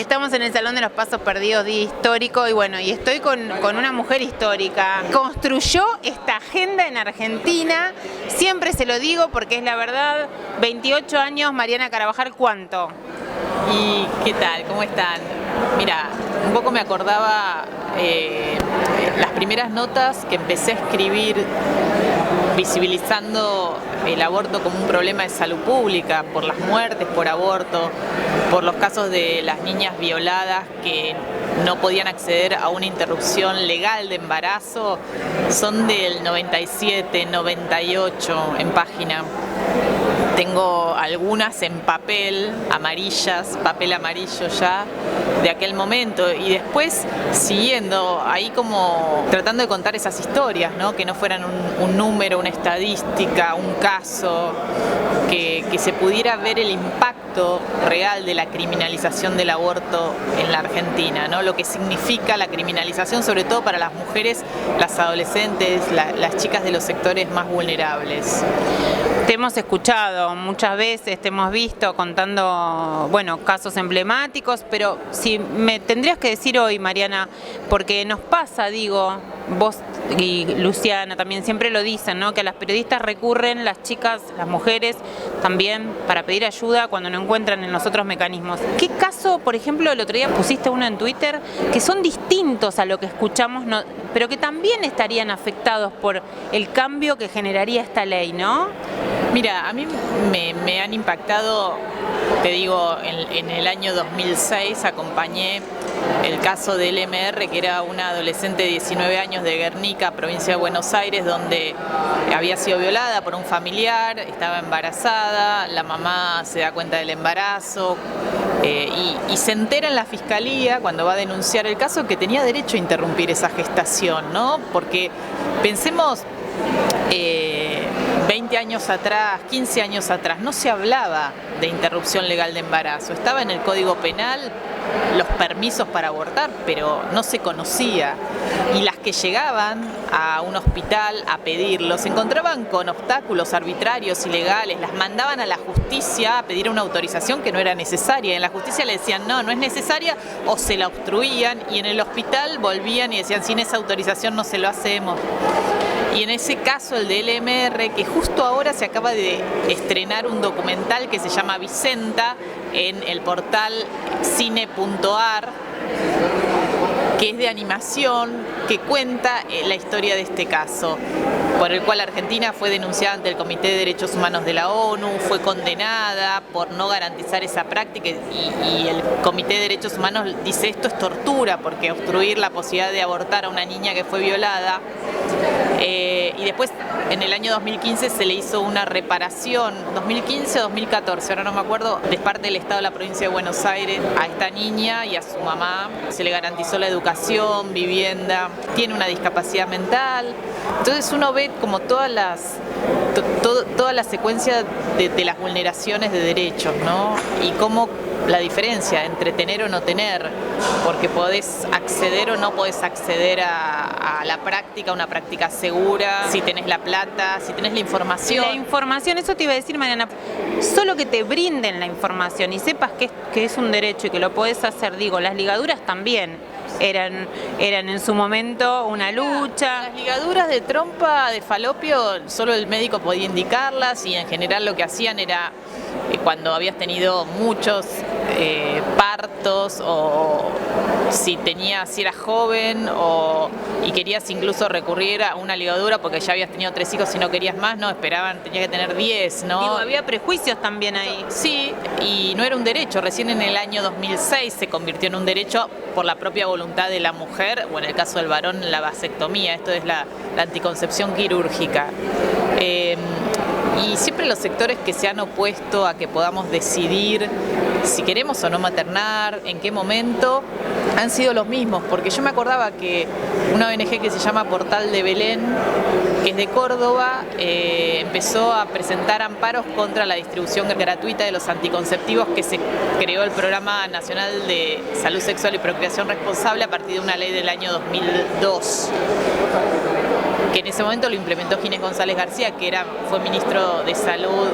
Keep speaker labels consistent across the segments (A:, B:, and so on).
A: Estamos en el Salón de los Pasos Perdidos, día histórico, y bueno, y estoy con una mujer histórica. Construyó esta agenda en Argentina, siempre se lo digo porque es la verdad. 28 años, Mariana Carabajal, ¿cuánto?
B: ¿Y qué tal? ¿Cómo están? Mira, un poco me acordaba las primeras notas que empecé a escribir visibilizando el aborto como un problema de salud pública, por las muertes por aborto, por los casos de las niñas violadas que no podían acceder a una interrupción legal de embarazo, son del 97, 98 en página. Tengo algunas en papel, amarillas, papel amarillo ya, de aquel momento, y después siguiendo ahí como tratando de contar esas historias, ¿no? Que no fueran un número, una estadística, un caso, que se pudiera ver el impacto real de la criminalización del aborto en la Argentina, ¿no? Lo que significa la criminalización, sobre todo para las mujeres, las adolescentes, las chicas de los sectores más vulnerables.
A: Te hemos escuchado muchas veces, te hemos visto contando, bueno, casos emblemáticos, pero si me tendrías que decir hoy, Mariana, porque nos pasa, digo, vos y Luciana también siempre lo dicen, ¿no? Que a las periodistas recurren las chicas, las mujeres también para pedir ayuda cuando no encuentran en los otros mecanismos. ¿Qué caso, por ejemplo, el otro día pusiste uno en Twitter, que son distintos a lo que escuchamos, no, pero que también estarían afectados por el cambio que generaría esta ley, ¿no?
B: Mira, a mí me han impactado, te digo, en el año 2006 acompañé el caso de LMR, que era una adolescente de 19 años de Guernica, provincia de Buenos Aires, donde había sido violada por un familiar, estaba embarazada, la mamá se da cuenta del embarazo y se entera en la fiscalía cuando va a denunciar el caso que tenía derecho a interrumpir esa gestación, ¿no? Porque pensemos 20 años atrás, 15 años atrás, no se hablaba de interrupción legal de embarazo. Estaba en el Código Penal los permisos para abortar, pero no se conocía. Y las que llegaban a un hospital a pedirlo se encontraban con obstáculos arbitrarios, ilegales, las mandaban a la justicia a pedir una autorización que no era necesaria. En la justicia le decían no es necesaria, o se la obstruían, y en el hospital volvían y decían sin esa autorización no se lo hacemos. Y en ese caso, el de LMR, que justo ahora se acaba de estrenar un documental que se llama Vicenta en el portal cine.ar, que es de animación, que cuenta la historia de este caso, por el cual Argentina fue denunciada ante el Comité de Derechos Humanos de la ONU, fue condenada por no garantizar esa práctica, y el Comité de Derechos Humanos dice esto es tortura, porque obstruir la posibilidad de abortar a una niña que fue violada. Y después, en el año 2015 se le hizo una reparación, 2015 o 2014, ahora no me acuerdo, de parte del Estado de la provincia de Buenos Aires a esta niña y a su mamá. Se le garantizó la educación, vivienda, tiene una discapacidad mental. Entonces uno ve como toda la secuencia de las vulneraciones de derechos, ¿no? Y cómo la diferencia entre tener o no tener, porque podés acceder o no podés acceder a la práctica, una práctica segura, si tenés la plata, si tenés la información.
A: La información, eso te iba a decir, Mariana, solo que te brinden la información y sepas que es un derecho y que lo podés hacer. Digo, las ligaduras también eran en su momento una lucha.
B: Las ligaduras de trompa, de falopio, solo el médico podía indicarlas, y en general lo que hacían era cuando habías tenido muchos partos, o si eras joven y querías incluso recurrir a una ligadura porque ya habías tenido 3 hijos y no querías más, no, esperaban, tenías que tener 10, ¿no?
A: Digo, había prejuicios también ahí.
B: Sí, y no era un derecho, recién en el año 2006 se convirtió en un derecho por la propia voluntad de la mujer, o en el caso del varón la vasectomía, esto es la anticoncepción quirúrgica. Y siempre los sectores que se han opuesto a que podamos decidir si queremos o no maternar, en qué momento, han sido los mismos, porque yo me acordaba que una ONG que se llama Portal de Belén, que es de Córdoba, empezó a presentar amparos contra la distribución gratuita de los anticonceptivos, que se creó el Programa Nacional de Salud Sexual y Procreación Responsable a partir de una ley del año 2002. Que en ese momento lo implementó Ginés González García, que fue ministro de Salud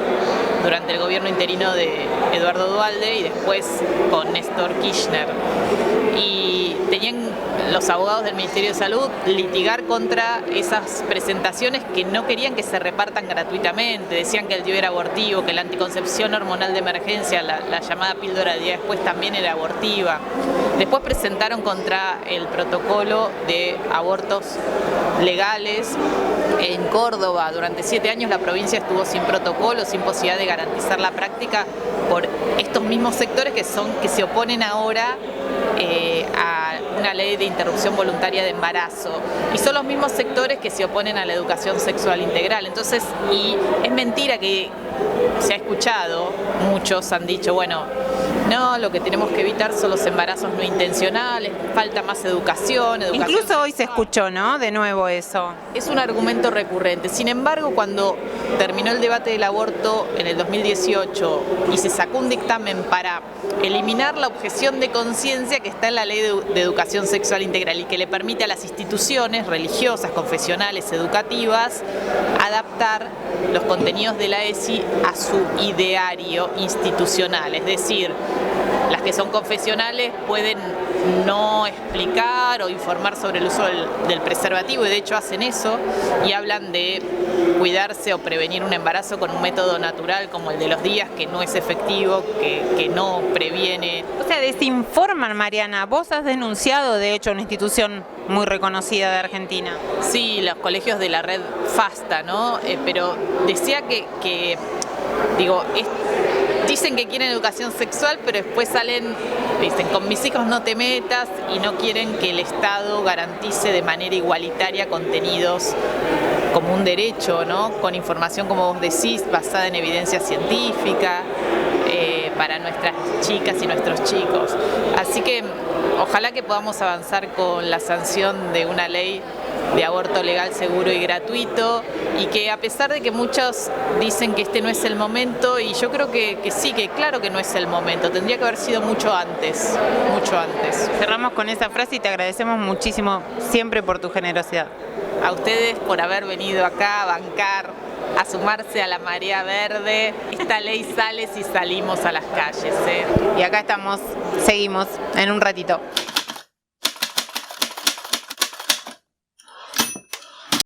B: durante el gobierno interino de Eduardo Duhalde y después con Néstor Kirchner. Y tenían los abogados del Ministerio de Salud litigar contra esas presentaciones que no querían que se repartan gratuitamente. Decían que el DIU era abortivo, que la anticoncepción hormonal de emergencia, la llamada píldora de día después, también era abortiva. Después presentaron contra el protocolo de abortos legales en Córdoba. Durante 7 años la provincia estuvo sin protocolo, sin posibilidad de garantizar la práctica por estos mismos sectores que se oponen ahora a una ley de interrupción voluntaria de embarazo, y son los mismos sectores que se oponen a la educación sexual integral. Entonces, y es mentira que se ha escuchado, muchos han dicho, bueno, no, lo que tenemos que evitar son los embarazos no intencionales, falta más educación.
A: Incluso
B: sexual.
A: hoy se escuchó, ¿no? De nuevo eso.
B: Es un argumento recurrente. Sin embargo, cuando terminó el debate del aborto en el 2018 y se sacó un dictamen para eliminar la objeción de conciencia que está en la ley de educación sexual integral y que le permite a las instituciones religiosas, confesionales, educativas, adaptar los contenidos de la ESI a su ideario institucional, es decir, las que son confesionales pueden no explicar o informar sobre el uso del preservativo, y de hecho hacen eso y hablan de cuidarse o prevenir un embarazo con un método natural como el de los días, que no es efectivo, que no previene.
A: O sea, desinforman, Mariana. Vos has denunciado, de hecho, una institución muy reconocida de Argentina.
B: Sí, los colegios de la red FASTA, ¿no? Pero decía que digo, dicen que quieren educación sexual, pero después salen, dicen, con mis hijos no te metas, y no quieren que el Estado garantice de manera igualitaria contenidos como un derecho, ¿no? Con información, como vos decís, basada en evidencia científica, para nuestras chicas y nuestros chicos. Así que ojalá que podamos avanzar con la sanción de una ley de aborto legal, seguro y gratuito, y que a pesar de que muchos dicen que este no es el momento, y yo creo que sí, que claro que no es el momento, tendría que haber sido mucho antes, mucho antes.
A: Cerramos con esa frase y te agradecemos muchísimo siempre por tu generosidad.
B: A ustedes por haber venido acá a bancar, a sumarse a la marea verde. Esta ley sale si salimos a las calles, ¿eh?
A: Y acá estamos, seguimos en un ratito.